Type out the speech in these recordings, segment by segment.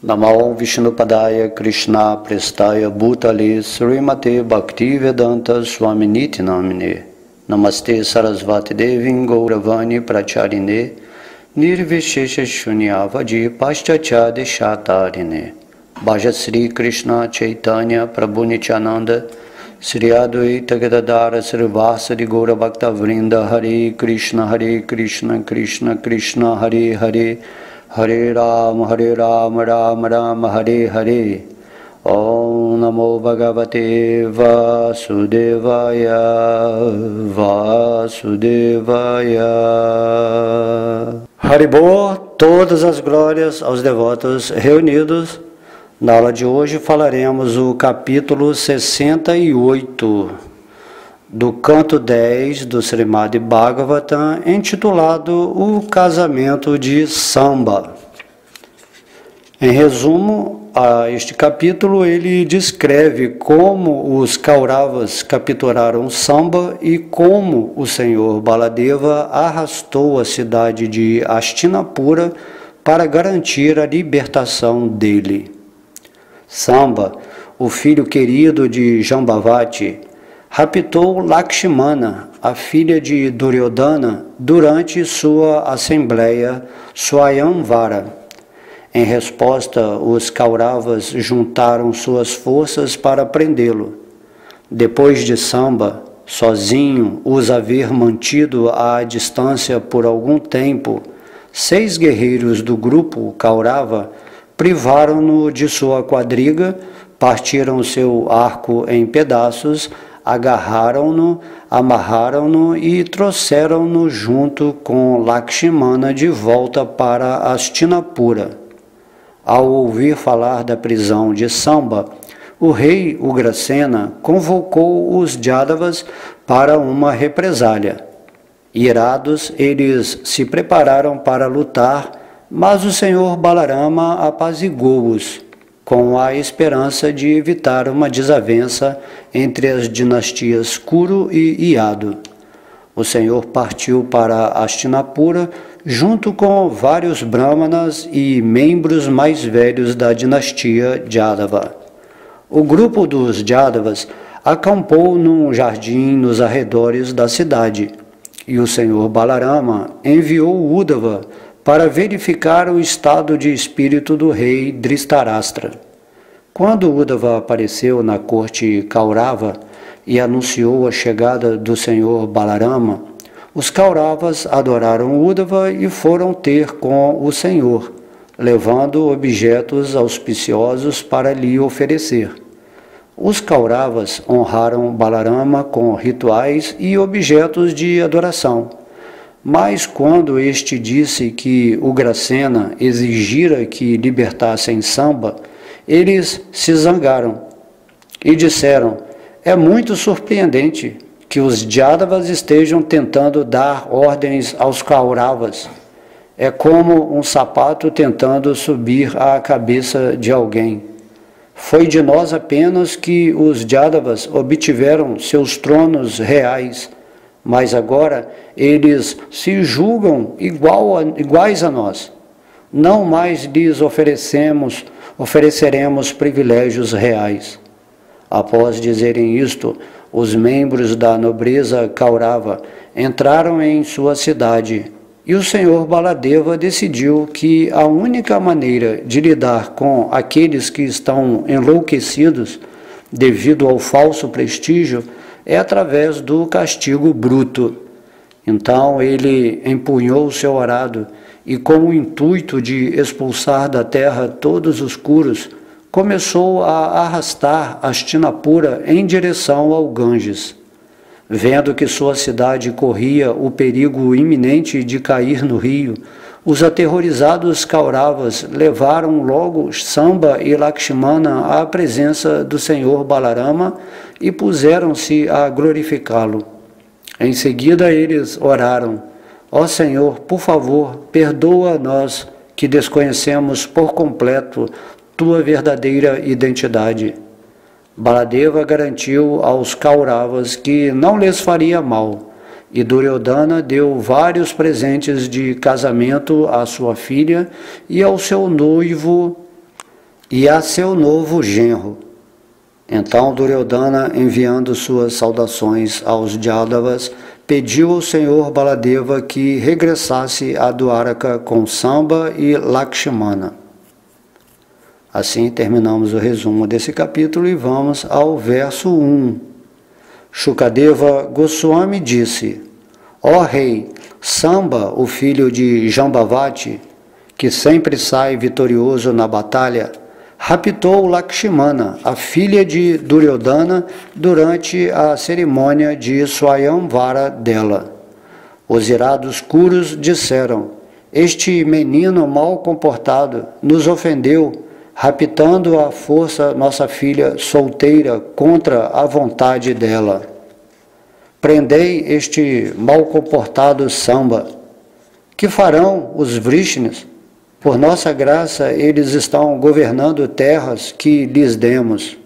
Namo Vishnupadaya Krishna Prestaya Bhutale Srimate Bhaktivedanta Swaminiti Namine Namaste Sarasvati Devin Gauravani Pracharine Nirvishesha Shunyavadi Paschachade Shatarine Bhaja Sri Krishna Chaitanya Prabhu Nityananda Sri Advaita Gadadara Srivasadi Gaura Bhakta Vrinda Hare Krishna Krishna Krishna Hare Hare Hare Ram Ram Ram Hare Hare Om Namo Bhagavate Vasudevaya Haribô, todas as glórias aos devotos reunidos. Na aula de hoje falaremos o capítulo 68 do canto 10 do Srimad Bhagavatam, intitulado O Casamento de Samba. Em resumo, a este capítulo ele descreve como os Kauravas capturaram Samba e como o Senhor Baladeva arrastou a cidade de Hastinapura para garantir a libertação dele. Samba, o filho querido de Jambavati, raptou Lakshmana, a filha de Duryodhana, durante sua assembleia Swayamvara. Em resposta, os Kauravas juntaram suas forças para prendê-lo. Depois de Samba, sozinho, os haver mantido à distância por algum tempo, 6 guerreiros do grupo Kaurava privaram-no de sua quadriga, partiram seu arco em pedaços, agarraram-no, amarraram-no e trouxeram-no junto com Lakshmana de volta para Hastinapura. Ao ouvir falar da prisão de Samba, o rei Ugrasena convocou os Jadavas para uma represália. Irados, eles se prepararam para lutar, mas o senhor Balarama apaziguou-os, com a esperança de evitar uma desavença entre as dinastias Kuru e Yadu. O senhor partiu para Hastinapura junto com vários brahmanas e membros mais velhos da dinastia Jadava. O grupo dos Jadavas acampou num jardim nos arredores da cidade, e o senhor Balarama enviou Uddhava para verificar o estado de espírito do rei Dhritarashtra. Quando Uddhava apareceu na corte Kaurava e anunciou a chegada do senhor Balarama, os Kauravas adoraram Uddhava e foram ter com o senhor, levando objetos auspiciosos para lhe oferecer. Os Kauravas honraram Balarama com rituais e objetos de adoração. Mas quando este disse que Ugrasena exigira que libertassem Samba, eles se zangaram e disseram: é muito surpreendente que os Jadavas estejam tentando dar ordens aos Kauravas. É como um sapato tentando subir à cabeça de alguém. Foi de nós apenas que os Jadavas obtiveram seus tronos reais, mas agora eles se julgam iguais a nós. Não mais lhes ofereceremos privilégios reais. Após dizerem isto, os membros da nobreza Kaurava entraram em sua cidade, e o senhor Baladeva decidiu que a única maneira de lidar com aqueles que estão enlouquecidos devido ao falso prestígio é através do castigo bruto. Então ele empunhou seu arado e, com o intuito de expulsar da terra todos os Kurus, começou a arrastar Hastinapura em direção ao Ganges. Vendo que sua cidade corria o perigo iminente de cair no rio, os aterrorizados Kauravas levaram logo Samba e Lakshmana à presença do senhor Balarama e puseram-se a glorificá-lo. Em seguida eles oraram: ó Senhor, por favor, perdoa-nós que desconhecemos por completo tua verdadeira identidade. Baladeva garantiu aos Kauravas que não lhes faria mal, e Duryodhana deu vários presentes de casamento à sua filha e ao seu noivo e a seu novo genro. Então Duryodhana, enviando suas saudações aos Jadavas, pediu ao senhor Baladeva que regressasse a Dwaraka com Samba e Lakshmana. Assim terminamos o resumo desse capítulo e vamos ao verso 1. Shukadeva Goswami disse: Ó rei, Samba, o filho de Jambavati, que sempre sai vitorioso na batalha, raptou Lakshmana, a filha de Duryodhana, durante a cerimônia de Swayamvara dela. Os irados Kurus disseram: Este menino mal comportado nos ofendeu, raptando à força nossa filha solteira contra a vontade dela. Prendei este mal comportado Samba. Que farão os Vrishnis? Por nossa graça, eles estão governando terras que lhes demos.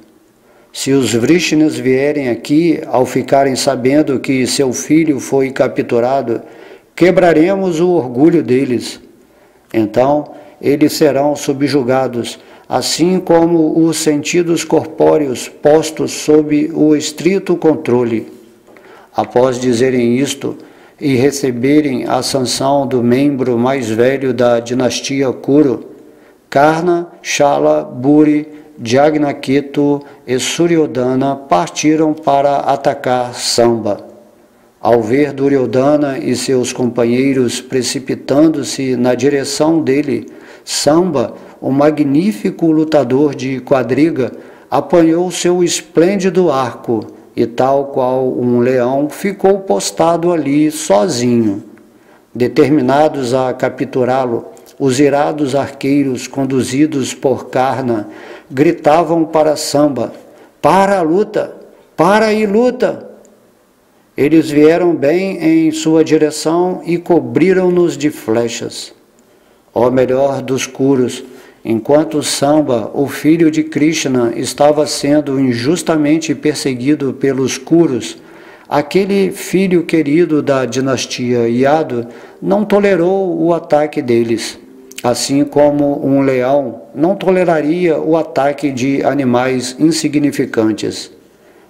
Se os Vrishnis vierem aqui, ao ficarem sabendo que seu filho foi capturado, quebraremos o orgulho deles. Então, eles serão subjugados, assim como os sentidos corpóreos postos sob o estrito controle. Após dizerem isto e receberem a sanção do membro mais velho da dinastia Kuru, Karna, Shala, Buri, Jagnaketu e Suryodhana partiram para atacar Samba. Ao ver Duryodhana e seus companheiros precipitando-se na direção dele, Samba, o magnífico lutador de quadriga, apanhou seu esplêndido arco e, tal qual um leão, ficou postado ali sozinho. Determinados a capturá-lo, os irados arqueiros, conduzidos por Karna, gritavam para Samba: Para a luta! Para e luta! Eles vieram bem em sua direção e cobriram-nos de flechas. Ó melhor dos Kurus, enquanto Samba, o filho de Krishna, estava sendo injustamente perseguido pelos Kurus, aquele filho querido da dinastia Yadu não tolerou o ataque deles, assim como um leão não toleraria o ataque de animais insignificantes.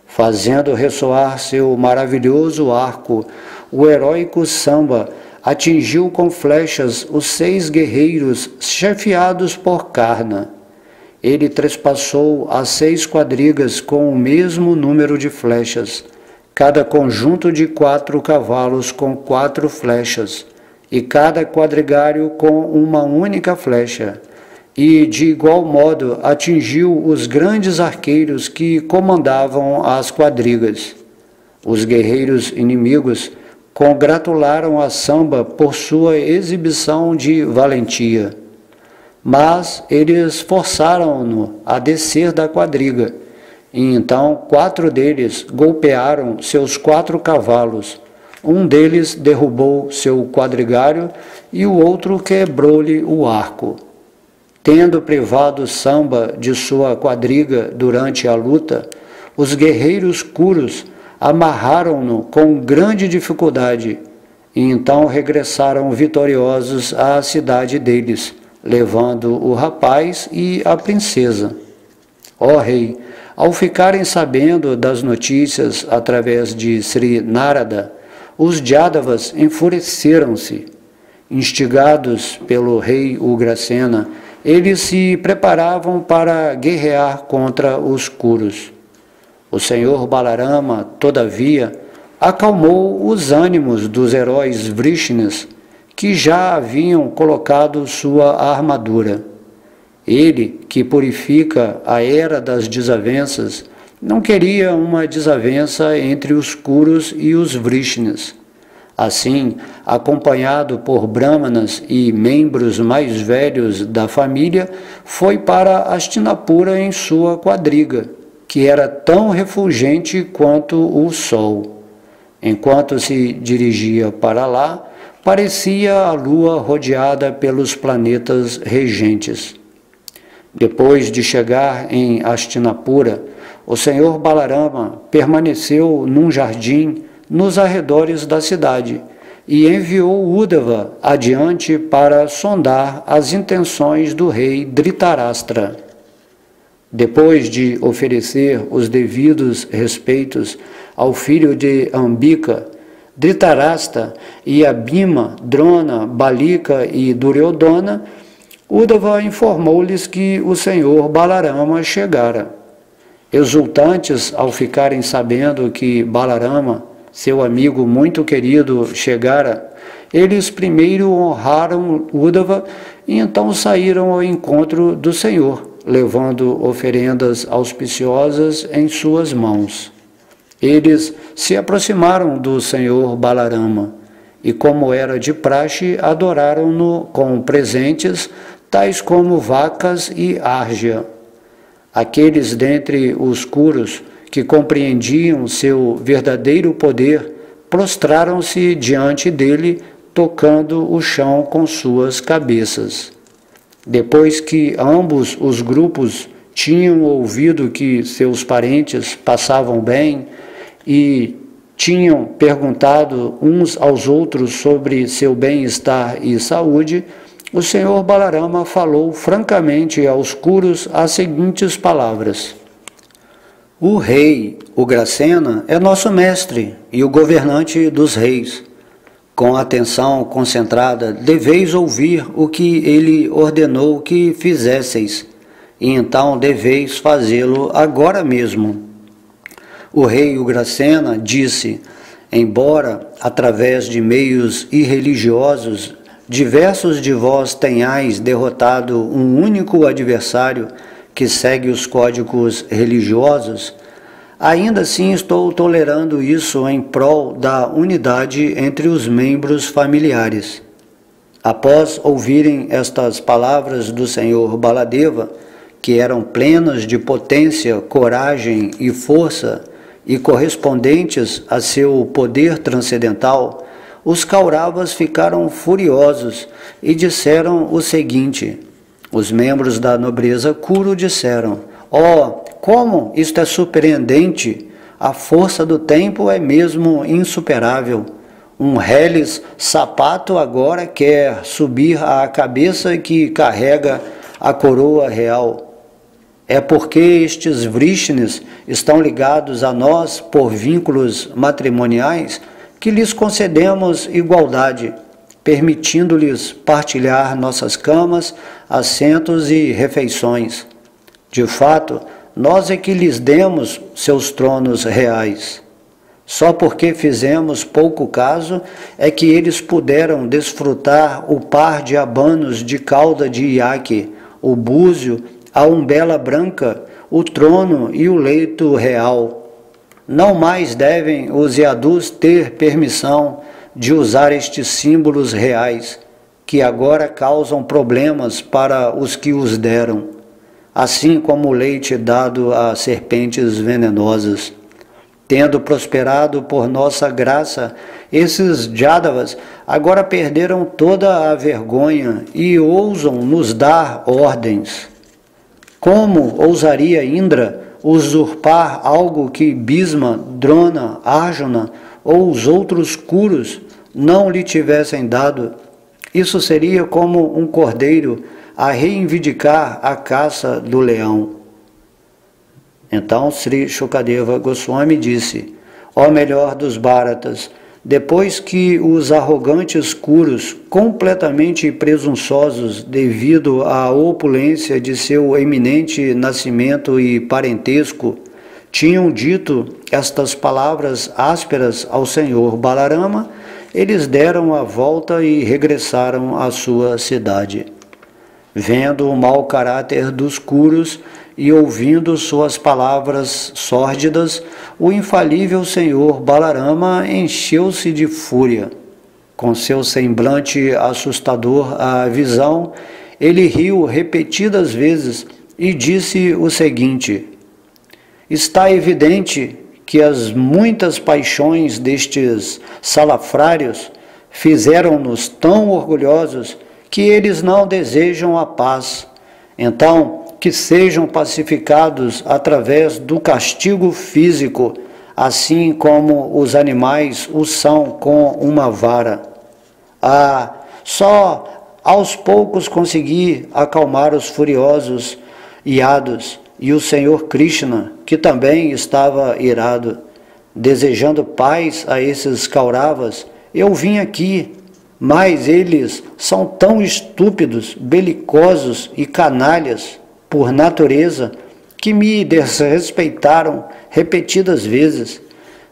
Fazendo ressoar seu maravilhoso arco, o heróico Samba atingiu com flechas os 6 guerreiros chefiados por Karna. Ele trespassou as 6 quadrigas com o mesmo número de flechas, cada conjunto de 4 cavalos com 4 flechas, e cada quadrigário com uma única flecha, e de igual modo atingiu os grandes arqueiros que comandavam as quadrigas. Os guerreiros inimigos congratularam a Samba por sua exibição de valentia, mas eles forçaram-no a descer da quadriga, e então 4 deles golpearam seus 4 cavalos. Um deles derrubou seu quadrigário e o outro quebrou-lhe o arco. Tendo privado Samba de sua quadriga durante a luta, os guerreiros Kurus amarraram-no com grande dificuldade e então regressaram vitoriosos à cidade deles, levando o rapaz e a princesa. Ó rei, ao ficarem sabendo das notícias através de Sri Narada, os Jadavas enfureceram-se. Instigados pelo rei Ugrasena, eles se preparavam para guerrear contra os Kurus. O senhor Balarama, todavia, acalmou os ânimos dos heróis Vrishnis, que já haviam colocado sua armadura. Ele, que purifica a era das desavenças, não queria uma desavença entre os Kurus e os Vrishnis. Assim, acompanhado por brahmanas e membros mais velhos da família, foi para Hastinapura em sua quadriga, que era tão refulgente quanto o sol. Enquanto se dirigia para lá, parecia a lua rodeada pelos planetas regentes. Depois de chegar em Hastinapura, o senhor Balarama permaneceu num jardim nos arredores da cidade e enviou Uddhava adiante para sondar as intenções do rei Dhritarashtra. Depois de oferecer os devidos respeitos ao filho de Ambika, Dhritarashtra e Abhima, Drona, Balika e Duryodhana, Uddhava informou-lhes que o senhor Balarama chegara. Exultantes ao ficarem sabendo que Balarama, seu amigo muito querido, chegara, eles primeiro honraram Uddhava e então saíram ao encontro do senhor, levando oferendas auspiciosas em suas mãos. Eles se aproximaram do senhor Balarama e, como era de praxe, adoraram-no com presentes tais como vacas e árgia. Aqueles dentre os Kurus que compreendiam seu verdadeiro poder prostraram-se diante dele, tocando o chão com suas cabeças. Depois que ambos os grupos tinham ouvido que seus parentes passavam bem e tinham perguntado uns aos outros sobre seu bem-estar e saúde, o senhor Balarama falou francamente aos Kurus as seguintes palavras: o rei Ugrasena é nosso mestre e o governante dos reis. Com atenção concentrada, deveis ouvir o que ele ordenou que fizesseis, e então deveis fazê-lo agora mesmo. O rei Ugrasena disse: embora, através de meios irreligiosos, diversos de vós tenhais derrotado um único adversário que segue os códigos religiosos, ainda assim estou tolerando isso em prol da unidade entre os membros familiares. Após ouvirem estas palavras do senhor Baladeva, que eram plenas de potência, coragem e força e correspondentes a seu poder transcendental, os Kauravas ficaram furiosos e disseram o seguinte: os membros da nobreza Kuru disseram: como isto é surpreendente! A força do tempo é mesmo insuperável. Um reles sapato agora quer subir à cabeça que carrega a coroa real. É porque estes Vrishnis estão ligados a nós por vínculos matrimoniais que lhes concedemos igualdade, permitindo-lhes partilhar nossas camas, assentos e refeições. De fato, nós é que lhes demos seus tronos reais. Só porque fizemos pouco caso é que eles puderam desfrutar o par de abanos de cauda de iaque, o búzio, a umbela branca, o trono e o leito real. Não mais devem os Yadus ter permissão de usar estes símbolos reais, que agora causam problemas para os que os deram, assim como o leite dado a serpentes venenosas. Tendo prosperado por nossa graça, esses Jadavas agora perderam toda a vergonha e ousam nos dar ordens. Como ousaria Indra usurpar algo que Bhisma, Drona, Arjuna ou os outros Kurus não lhe tivessem dado? Isso seria como um cordeiro a reivindicar a caça do leão. Então Sri Shukadeva Goswami disse: ó melhor dos Bharatas, depois que os arrogantes Kurus, completamente presunçosos devido à opulência de seu eminente nascimento e parentesco, tinham dito estas palavras ásperas ao senhor Balarama, eles deram a volta e regressaram à sua cidade. Vendo o mau caráter dos Kurus e ouvindo suas palavras sórdidas, o infalível senhor Balarama encheu-se de fúria. Com seu semblante assustador à visão, ele riu repetidas vezes e disse o seguinte: está evidente que as muitas paixões destes salafrários fizeram-nos tão orgulhosos que eles não desejam a paz. Então, que sejam pacificados através do castigo físico, assim como os animais o são com uma vara. Só aos poucos consegui acalmar os furiosos Yados, e o Senhor Krishna, que também estava irado, desejando paz a esses Kauravas, eu vim aqui, mas eles são tão estúpidos, belicosos e canalhas por natureza, que me desrespeitaram repetidas vezes.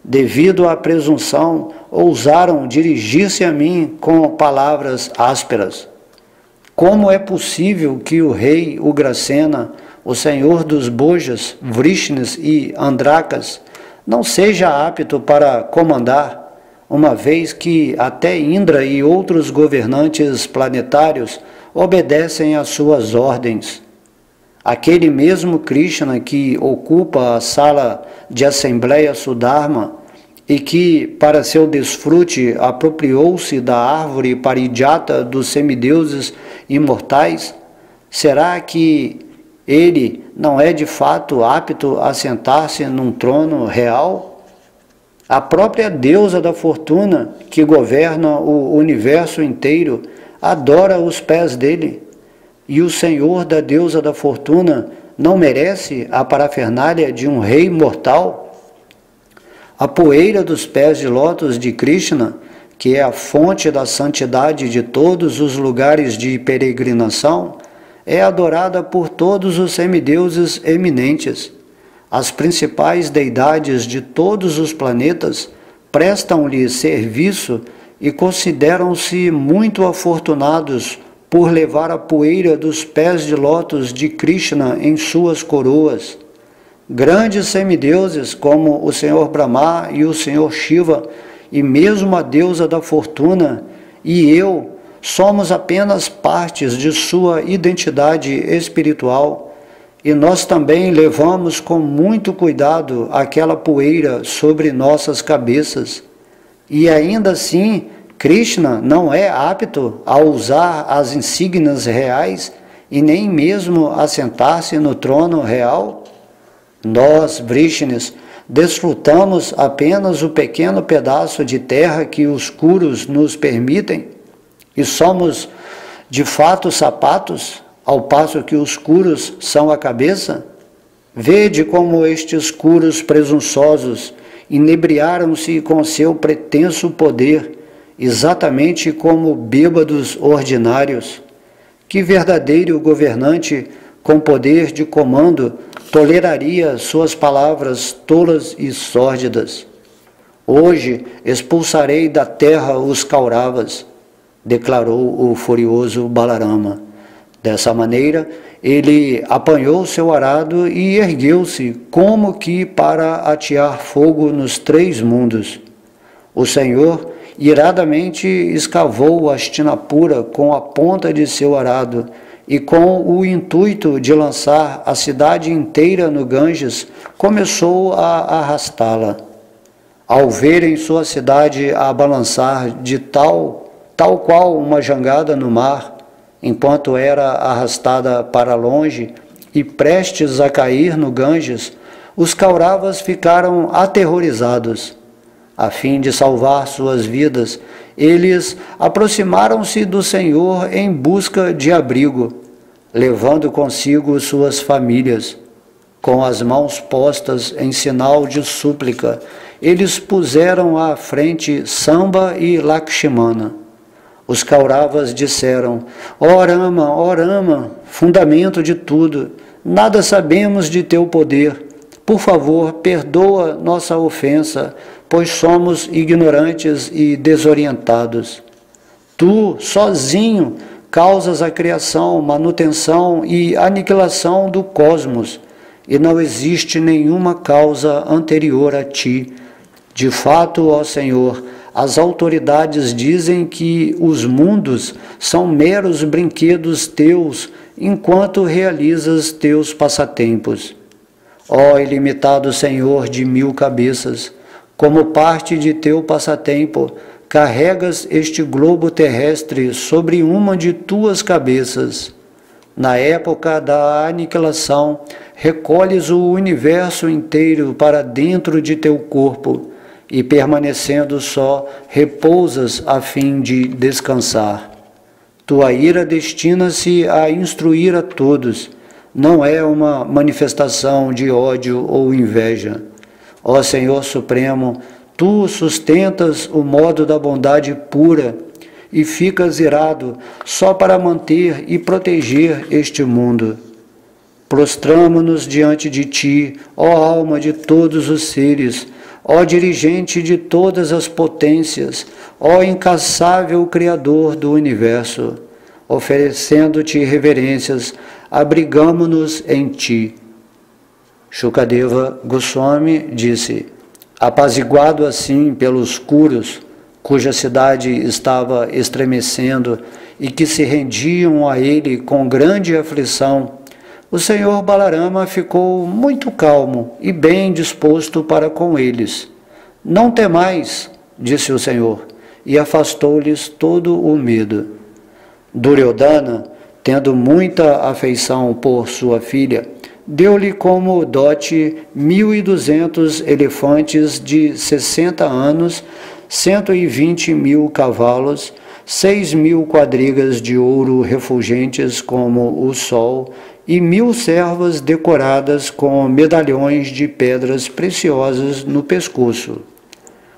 Devido à presunção, ousaram dirigir-se a mim com palavras ásperas. Como é possível que o rei Ugrasena, o senhor dos Bojas, Vrishnis e Andrakas, não seja apto para comandar, uma vez que até Indra e outros governantes planetários obedecem às suas ordens? Aquele mesmo Krishna que ocupa a sala de assembleia Sudharma e que, para seu desfrute, apropriou-se da árvore parijata dos semideuses imortais, será que ele não é de fato apto a sentar-se num trono real? A própria deusa da fortuna, que governa o universo inteiro, adora os pés dele. E o senhor da deusa da fortuna não merece a parafernália de um rei mortal? A poeira dos pés de lótus de Krishna, que é a fonte da santidade de todos os lugares de peregrinação, é adorada por todos os semideuses eminentes. As principais deidades de todos os planetas prestam-lhe serviço e consideram-se muito afortunados por levar a poeira dos pés de lótus de Krishna em suas coroas. Grandes semideuses como o Senhor Brahma e o Senhor Shiva, e mesmo a deusa da fortuna, e eu, somos apenas partes de sua identidade espiritual, e nós também levamos com muito cuidado aquela poeira sobre nossas cabeças. E ainda assim, Krishna não é apto a usar as insígnias reais e nem mesmo a sentar-se no trono real? Nós, Vrishnis, desfrutamos apenas o pequeno pedaço de terra que os Kurus nos permitem e somos de fato sapatos, ao passo que os Kurus são a cabeça? Vede como estes Kurus presunçosos inebriaram-se com seu pretenso poder, exatamente como bêbados ordinários. Que verdadeiro governante com poder de comando toleraria suas palavras tolas e sórdidas? Hoje expulsarei da terra os Kauravas, declarou o furioso Balarama. Dessa maneira, ele apanhou seu arado e ergueu-se como que para atear fogo nos 3 mundos. O Senhor iradamente escavou Hastinapura com a ponta de seu arado e com o intuito de lançar a cidade inteira no Ganges, começou a arrastá-la. Ao verem sua cidade a balançar de tal qual uma jangada no mar, enquanto era arrastada para longe e prestes a cair no Ganges, os Kauravas ficaram aterrorizados. A fim de salvar suas vidas, eles aproximaram-se do Senhor em busca de abrigo, levando consigo suas famílias. Com as mãos postas em sinal de súplica, eles puseram à frente Samba e Lakshmana. Os Kauravas disseram: ó Rama, fundamento de tudo, nada sabemos de teu poder. Por favor, perdoa nossa ofensa, pois somos ignorantes e desorientados. Tu, sozinho, causas a criação, manutenção e aniquilação do cosmos, e não existe nenhuma causa anterior a ti. De fato, ó Senhor, as autoridades dizem que os mundos são meros brinquedos teus, enquanto realizas teus passatempos. Ó ilimitado Senhor de 1000 cabeças, como parte de teu passatempo, carregas este globo terrestre sobre uma de tuas cabeças. Na época da aniquilação, recolhes o universo inteiro para dentro de teu corpo, e permanecendo só, repousas a fim de descansar. Tua ira destina-se a instruir a todos, não é uma manifestação de ódio ou inveja. Ó Senhor Supremo, Tu sustentas o modo da bondade pura e ficas irado só para manter e proteger este mundo. Prostramo-nos diante de Ti, ó alma de todos os seres, ó dirigente de todas as potências, ó incansável Criador do Universo. Oferecendo-te reverências, abrigamo-nos em Ti. Shukadeva Goswami disse: apaziguado assim pelos Kurus, cuja cidade estava estremecendo e que se rendiam a ele com grande aflição, o Senhor Balarama ficou muito calmo e bem disposto para com eles. Não temais, disse o Senhor, e afastou-lhes todo o medo. Duryodhana, tendo muita afeição por sua filha, deu-lhe como dote 1.200 elefantes de 60 anos, 120.000 cavalos, 6.000 quadrigas de ouro refulgentes como o sol e 1.000 servas decoradas com medalhões de pedras preciosas no pescoço.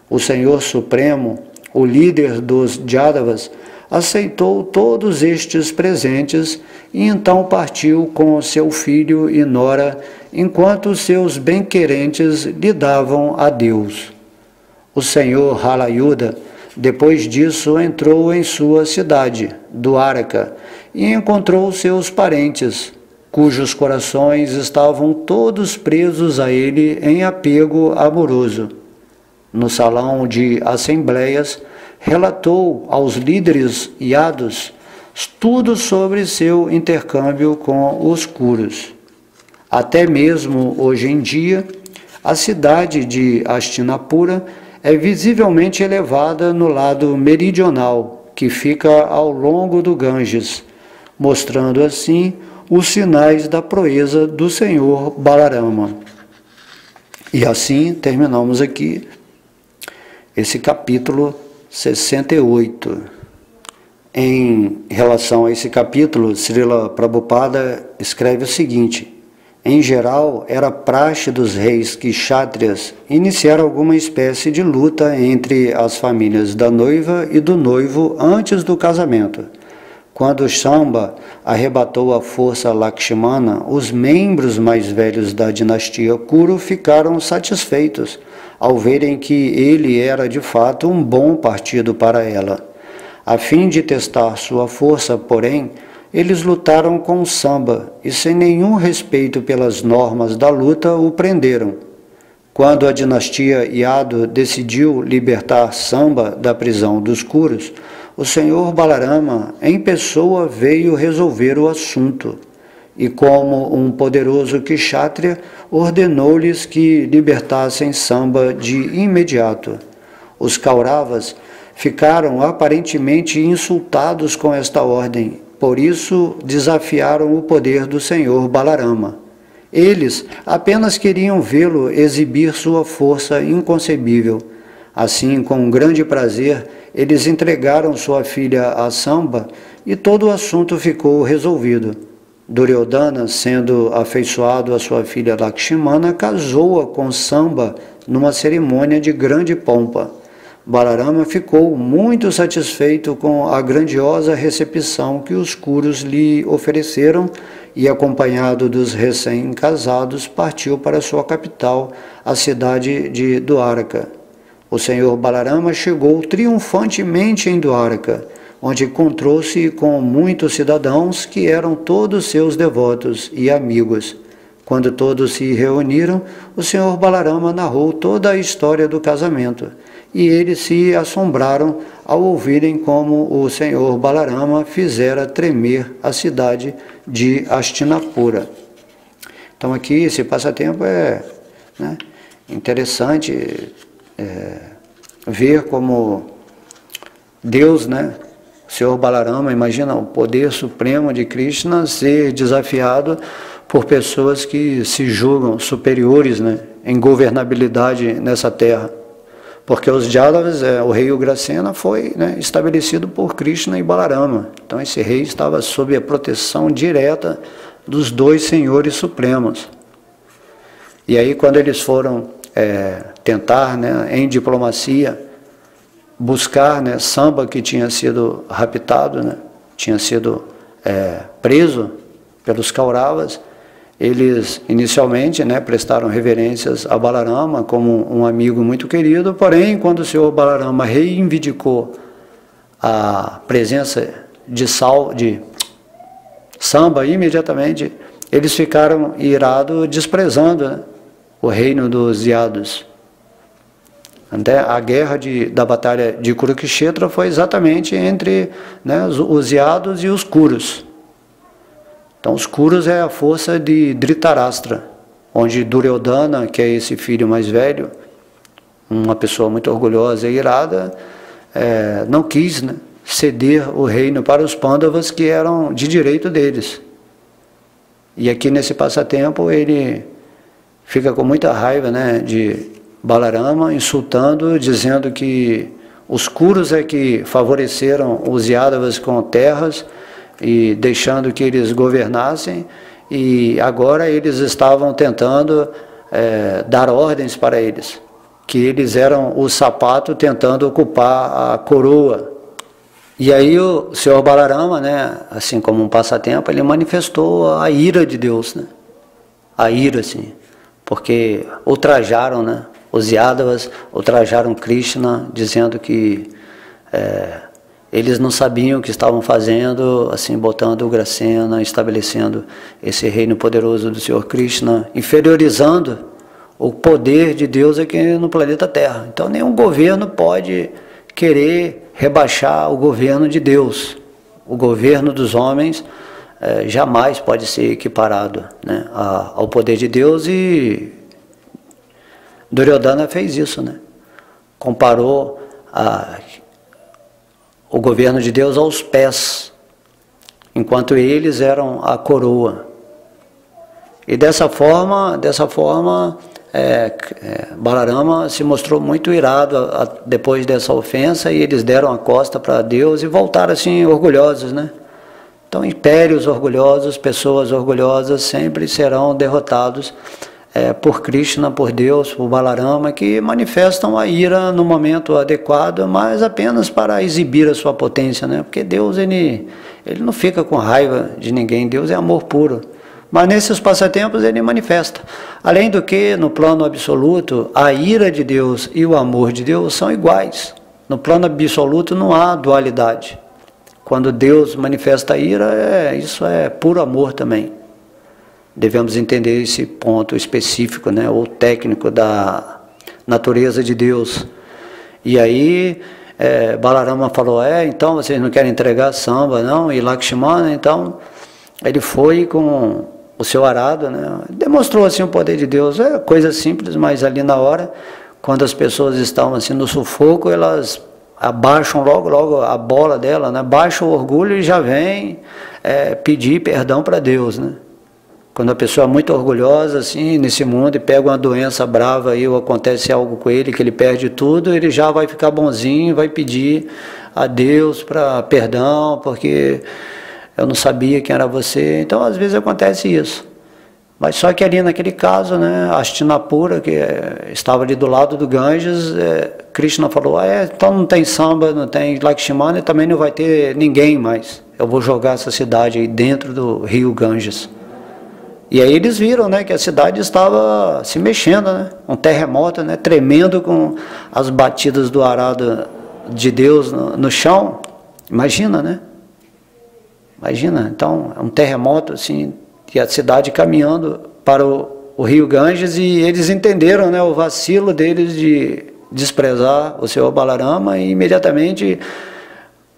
O Senhor Supremo, o líder dos Jadavas, aceitou todos estes presentes e então partiu com seu filho e nora, enquanto seus bem-querentes lhe davam adeus. O Senhor Halayuda, depois disso, entrou em sua cidade, Dwaraka, e encontrou seus parentes, cujos corações estavam todos presos a ele em apego amoroso. No salão de assembleias, relatou aos líderes Yados tudo sobre seu intercâmbio com os Kurus. Até mesmo hoje em dia, a cidade de Hastinapura é visivelmente elevada no lado meridional, que fica ao longo do Ganges, mostrando assim os sinais da proeza do Senhor Balarama. E assim terminamos aqui esse capítulo 68. Em relação a esse capítulo, Srila Prabhupada escreve o seguinte: em geral, era praxe dos reis kshatriyas iniciar alguma espécie de luta entre as famílias da noiva e do noivo antes do casamento. Quando Shamba arrebatou à força Lakshmana, os membros mais velhos da dinastia Kuru ficaram satisfeitos ao verem que ele era de fato um bom partido para ela. A fim de testar sua força, porém, eles lutaram com Samba e, sem nenhum respeito pelas normas da luta, o prenderam. Quando a dinastia Yadu decidiu libertar Samba da prisão dos Kurus, o Senhor Balarama, em pessoa, veio resolver o assunto. E como um poderoso kshatriya, ordenou-lhes que libertassem Samba de imediato. Os Kauravas ficaram aparentemente insultados com esta ordem, por isso desafiaram o poder do Senhor Balarama. Eles apenas queriam vê-lo exibir sua força inconcebível. Assim, com grande prazer, eles entregaram sua filha a Samba e todo o assunto ficou resolvido. Duryodhana, sendo afeiçoado a sua filha Lakshmana, casou-a com Samba numa cerimônia de grande pompa. Balarama ficou muito satisfeito com a grandiosa recepção que os Kurus lhe ofereceram e, acompanhado dos recém-casados, partiu para sua capital, a cidade de Dwaraka. O Senhor Balarama chegou triunfantemente em Dwaraka, onde encontrou-se com muitos cidadãos que eram todos seus devotos e amigos. Quando todos se reuniram, o Senhor Balarama narrou toda a história do casamento, e eles se assombraram ao ouvirem como o Senhor Balarama fizera tremer a cidade de Hastinapura. Então aqui esse passatempo é interessante ver como Deus, o Senhor Balarama, imagina o poder supremo de Krishna ser desafiado por pessoas que se julgam superiores em governabilidade nessa terra. Porque os Jadavas, o rei Ugrasena foi estabelecido por Krishna e Balarama. Então esse rei estava sob a proteção direta dos dois senhores supremos. E aí quando eles foram tentar, né, em diplomacia, buscar, né, Samba, que tinha sido raptado, né, tinha sido preso pelos Kauravas, eles inicialmente, né, prestaram reverências a Balarama como um amigo muito querido, porém, quando o senhor Balarama reivindicou a presença de Samba, imediatamente eles ficaram irados, desprezando, né, o reino dos Yados. Até a guerra da batalha de Kurukshetra foi exatamente entre, né, os Yados e os Kurus. Então os Kurus é a força de Dhritarashtra, onde Duryodhana, que é esse filho mais velho, uma pessoa muito orgulhosa e irada, não quis, né, ceder o reino para os Pandavas, que eram de direito deles. E aqui nesse passatempo ele fica com muita raiva, né, de Balarama, insultando, dizendo que os Kurus é que favoreceram os Yadavas com terras e deixando que eles governassem, e agora eles estavam tentando dar ordens para eles, que eles eram o sapato tentando ocupar a coroa. E aí o senhor Balarama, né, assim como um passatempo, ele manifestou a ira de Deus, né? A ira, assim, porque ultrajaram, né, os Yadavas, ultrajaram Krishna, dizendo que eles não sabiam o que estavam fazendo, assim, botando Ugrasena, estabelecendo esse reino poderoso do Senhor Krishna, inferiorizando o poder de Deus aqui no planeta Terra. Então nenhum governo pode querer rebaixar o governo de Deus. O governo dos homens jamais pode ser equiparado, né, ao poder de Deus, e Duryodhana fez isso, né? Comparou o governo de Deus aos pés, enquanto eles eram a coroa. E dessa forma Balarama se mostrou muito irado depois dessa ofensa, e eles deram a costa para Deus e voltaram assim orgulhosos, né? Então impérios orgulhosos, pessoas orgulhosas sempre serão derrotados por Krishna, por Deus, por Balarama, que manifestam a ira no momento adequado, mas apenas para exibir a sua potência, né? Porque Deus, ele não fica com raiva de ninguém, Deus é amor puro. Mas nesses passatempos ele manifesta. Além do que, no plano absoluto, a ira de Deus e o amor de Deus são iguais. No plano absoluto não há dualidade. Quando Deus manifesta a ira, isso é puro amor também. Devemos entender esse ponto específico, né, ou técnico da natureza de Deus. E aí Balarama falou, então vocês não querem entregar Samba, não? E Lakshmana, então ele foi com o seu arado, né, demonstrou assim o poder de Deus. É coisa simples, mas ali na hora, quando as pessoas estão assim no sufoco, elas abaixam logo a bola dela, né, baixa o orgulho e já vem pedir perdão para Deus, né? Quando a pessoa é muito orgulhosa, assim, nesse mundo, e pega uma doença brava aí, ou acontece algo com ele, que ele perde tudo, ele já vai ficar bonzinho, vai pedir a Deus para perdão, porque eu não sabia quem era você. Então, às vezes acontece isso. Mas só que ali naquele caso, né, Hastinapura, que estava ali do lado do Ganges, Krishna falou, então não tem Samba, não tem Lakshmana, e também não vai ter ninguém mais. Eu vou jogar essa cidade aí dentro do rio Ganges. E aí eles viram, né, que a cidade estava se mexendo, né, um terremoto, né, tremendo com as batidas do arado de Deus no chão. Imagina, né? Imagina, então, é um terremoto, assim, e a cidade caminhando para o rio Ganges, e eles entenderam, né, o vacilo deles de desprezar o senhor Balarama, e imediatamente,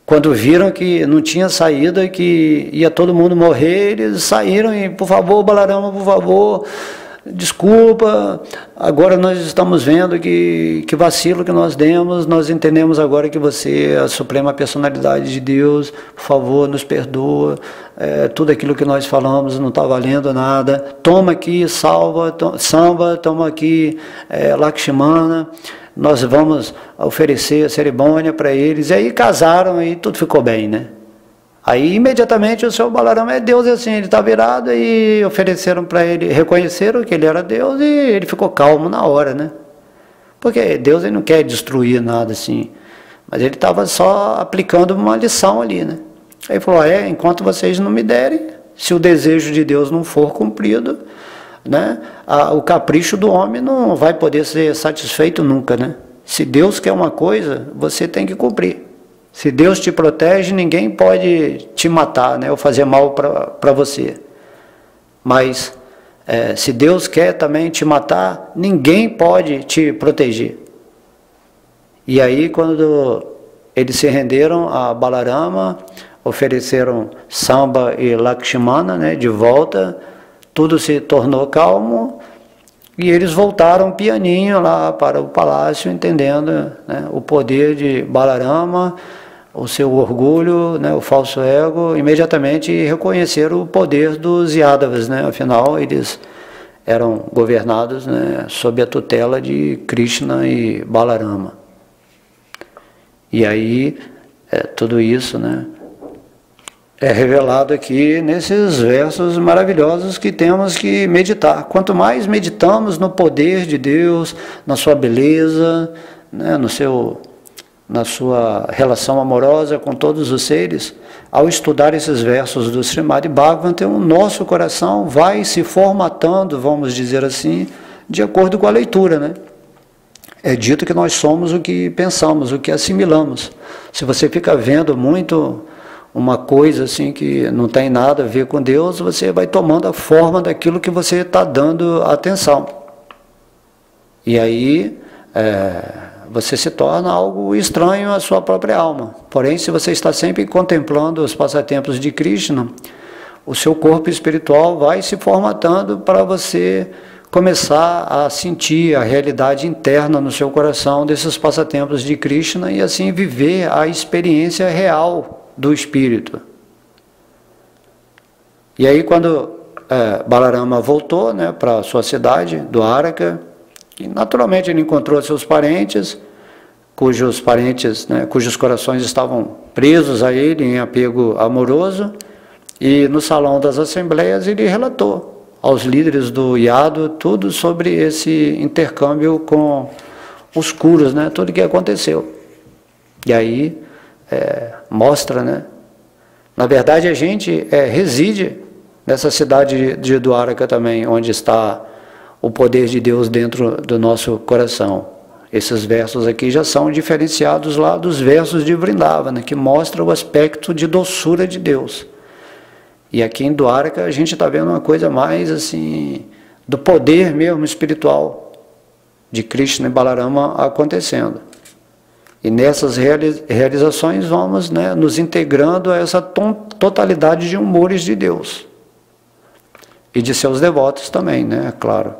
quando viram que não tinha saída, que ia todo mundo morrer, eles saíram e, por favor, Balarama, por favor, desculpa, agora nós estamos vendo que vacilo que nós demos, nós entendemos agora que você é a suprema personalidade de Deus, por favor, nos perdoa, tudo aquilo que nós falamos não está valendo nada, toma aqui Samba, toma aqui Lakshmana, nós vamos oferecer a cerimônia para eles. E aí casaram e tudo ficou bem, né? Aí imediatamente o Senhor Balarama é Deus, assim, ele está virado e ofereceram para ele, reconheceram que ele era Deus e ele ficou calmo na hora, né? Porque Deus ele não quer destruir nada assim, mas ele estava só aplicando uma lição ali, né? Aí ele falou, enquanto vocês não me derem, se o desejo de Deus não for cumprido, né, o capricho do homem não vai poder ser satisfeito nunca, né? Se Deus quer uma coisa, você tem que cumprir. Se Deus te protege, ninguém pode te matar, né, ou fazer mal para você. Mas se Deus quer também te matar, ninguém pode te proteger. E aí, quando eles se renderam a Balarama, ofereceram Samba e Lakshmana, né, de volta, tudo se tornou calmo, e eles voltaram pianinho lá para o palácio, entendendo, né, o poder de Balarama, o seu orgulho, né, o falso ego, imediatamente reconheceram o poder dos Yadavas, né, afinal eles eram governados, né, sob a tutela de Krishna e Balarama. E aí, tudo isso, né, é revelado aqui nesses versos maravilhosos que temos que meditar. Quanto mais meditamos no poder de Deus, na sua beleza, né, na sua relação amorosa com todos os seres, ao estudar esses versos do Srimad Bhagavatam, o nosso coração vai se formatando, vamos dizer assim, de acordo com a leitura, né? É dito que nós somos o que pensamos, o que assimilamos. Se você fica vendo muito uma coisa assim que não tem nada a ver com Deus, você vai tomando a forma daquilo que você está dando atenção. E aí você se torna algo estranho à sua própria alma. Porém, se você está sempre contemplando os passatempos de Krishna, o seu corpo espiritual vai se formatando para você começar a sentir a realidade interna no seu coração desses passatempos de Krishna e assim viver a experiência real do espírito. E aí quando Balarama voltou, né, para a sua cidade, Dwaraka, e naturalmente ele encontrou seus parentes, cujos corações estavam presos a ele em apego amoroso, e no salão das assembleias ele relatou aos líderes do Yadu tudo sobre esse intercâmbio com os Kuras, né, tudo o que aconteceu. E aí mostra, né? Na verdade a gente reside nessa cidade de Dwaraka também, onde está o poder de Deus dentro do nosso coração. Esses versos aqui já são diferenciados lá dos versos de Vrindavana, que mostra o aspecto de doçura de Deus. E aqui em Dwaraka a gente está vendo uma coisa mais assim, do poder mesmo espiritual de Krishna e Balarama acontecendo. E nessas realizações vamos, né, nos integrando a essa totalidade de humores de Deus. E de seus devotos também, né, claro.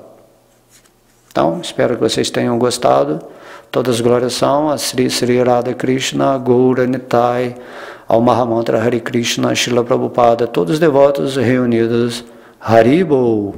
Então, espero que vocês tenham gostado. Todas as glórias são a Sri Sri Radha Krishna, Gaura Nitai, ao Mahamantra Hare Krishna, Srila Prabhupada, todos os devotos reunidos. Haribol.